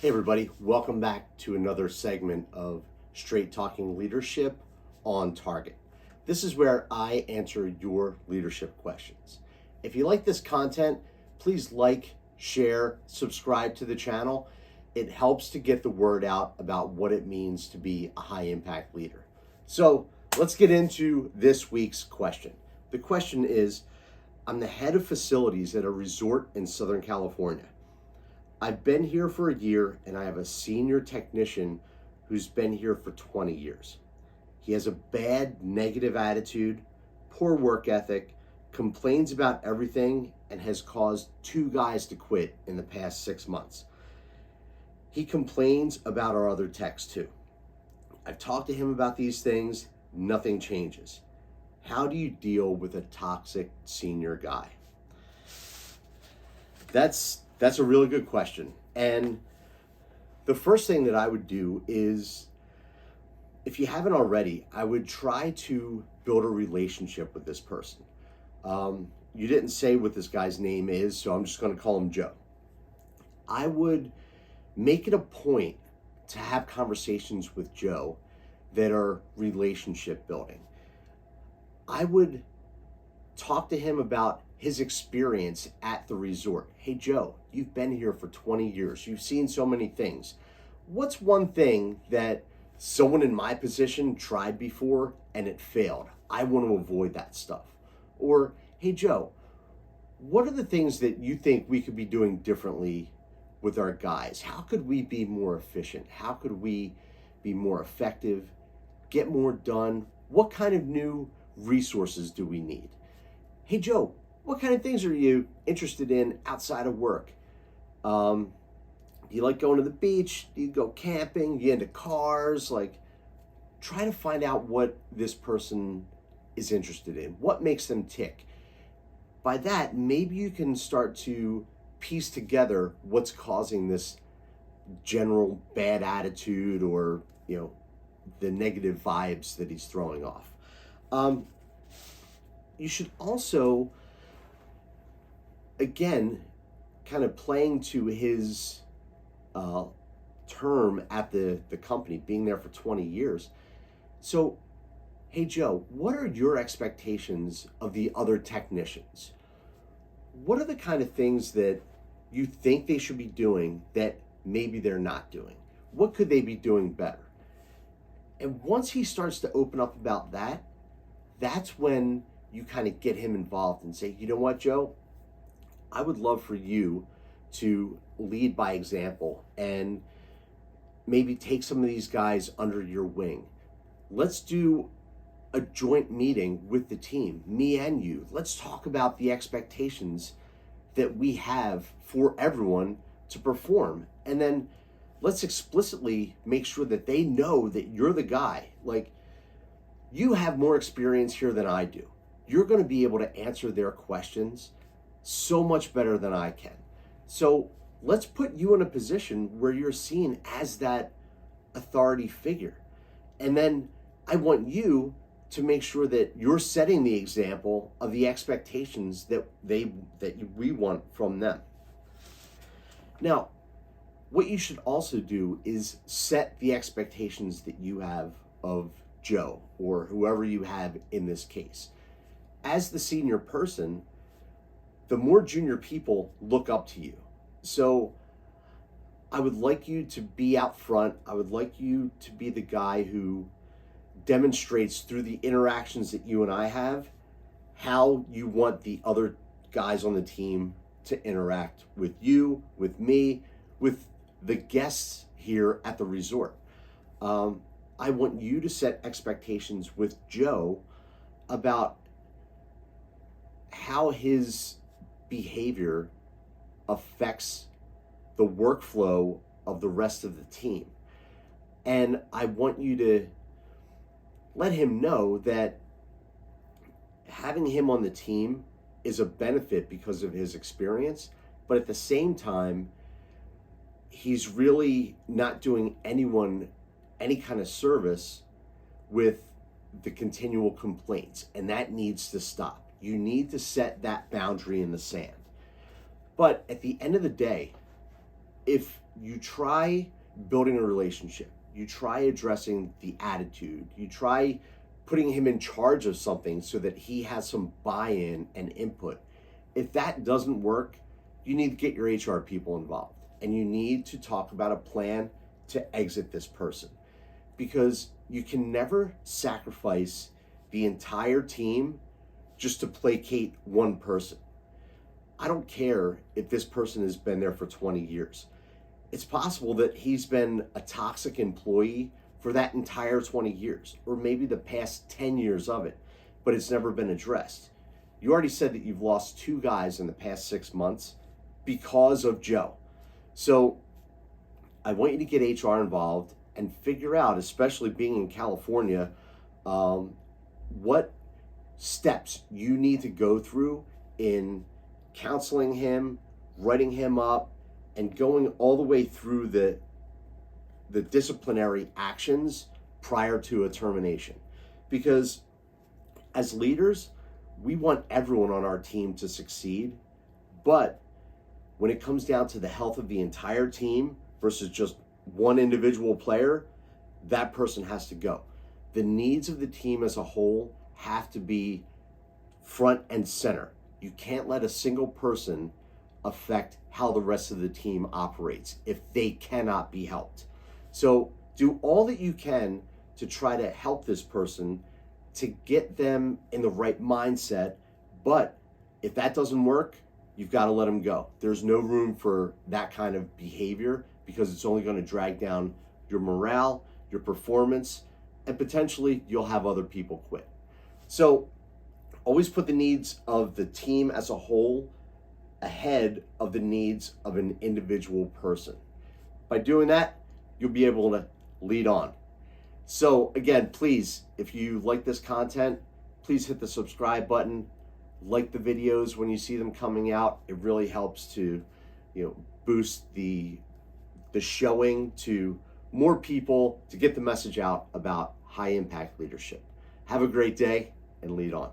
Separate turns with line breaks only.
Hey everybody, welcome back to another segment of Straight Talking Leadership on Target. This is where I answer your leadership questions. If you like this content, please like, share, subscribe to the channel. It helps to get the word out about what it means to be a high impact leader. So let's get into this week's question. The question is, I'm the head of facilities at a resort in Southern California. I've been here for a year and I have a senior technician who's been here for 20 years. He has a bad negative attitude, poor work ethic, complains about everything, and has caused 2 guys to quit in the past 6 months. He complains about our other techs too. I've talked to him about these things, nothing changes. How do you deal with a toxic senior guy? That's a really good question. And the first thing that I would do is, if you haven't already, I would try to build a relationship with this person. You didn't say what this guy's name is, so I'm just going to call him Joe. I would make it a point to have conversations with Joe that are relationship building. I would talk to him about his experience at the resort. Hey Joe, you've been here for 20 years. You've seen so many things. What's one thing that someone in my position tried before and it failed? I want to avoid that stuff. Or, hey Joe, what are the things that you think we could be doing differently with our guys? How could we be more efficient? How could we be more effective, get more done? What kind of new resources do we need? Hey Joe, what kind of things are you interested in outside of work? Do you like going to the beach? Do you go camping? You into cars? Try to find out what this person is interested in. What makes them tick? By that, maybe you can start to piece together what's causing this general bad attitude or, the negative vibes that he's throwing off. You should also, again, kind of playing to his term at the company, being there for 20 years. So, hey Joe, what are your expectations of the other technicians? What are the kind of things that you think they should be doing that maybe they're not doing? What could they be doing better? And once he starts to open up about that, that's when you kind of get him involved and say, you know what, Joe, I would love for you to lead by example and maybe take some of these guys under your wing. Let's do a joint meeting with the team, me and you. Let's talk about the expectations that we have for everyone to perform. And then let's explicitly make sure that they know that you're the guy. You have more experience here than I do. You're going to be able to answer their questions so much better than I can. So let's put you in a position where you're seen as that authority figure. And then I want you to make sure that you're setting the example of the expectations that we want from them. Now, what you should also do is set the expectations that you have of Joe or whoever you have in this case. As the senior person, the more junior people look up to you. So I would like you to be out front. I would like you to be the guy who demonstrates through the interactions that you and I have how you want the other guys on the team to interact with you, with me, with the guests here at the resort. I want you to set expectations with Joe about how his behavior affects the workflow of the rest of the team. And I want you to let him know that having him on the team is a benefit because of his experience, but at the same time, he's really not doing anyone any kind of service with the continual complaints, and that needs to stop. You need to set that boundary in the sand. But at the end of the day, if you try building a relationship, you try addressing the attitude, you try putting him in charge of something so that he has some buy-in and input. If that doesn't work, you need to get your HR people involved, and you need to talk about a plan to exit this person, because you can never sacrifice the entire team just to placate one person. I don't care if this person has been there for 20 years. It's possible that he's been a toxic employee for that entire 20 years, or maybe the past 10 years of it, but it's never been addressed. You already said that you've lost 2 guys in the past 6 months because of Joe. So I want you to get HR involved and figure out, especially being in California, what steps you need to go through in counseling him, writing him up, and going all the way through the disciplinary actions prior to a termination. Because as leaders, we want everyone on our team to succeed, but when it comes down to the health of the entire team versus just one individual player, that person has to go. The needs of the team as a whole have to be front and center. You can't let a single person affect how the rest of the team operates if they cannot be helped. So do all that you can to try to help this person, to get them in the right mindset. But if that doesn't work, you've got to let them go. There's no room for that kind of behavior, because it's only going to drag down your morale, your performance, and potentially you'll have other people quit. So always put the needs of the team as a whole ahead of the needs of an individual person. By doing that, you'll be able to lead on. So again, please, if you like this content, please hit the subscribe button, like the videos when you see them coming out. It really helps to, boost the showing to more people, to get the message out about high impact leadership. Have a great day and lead on.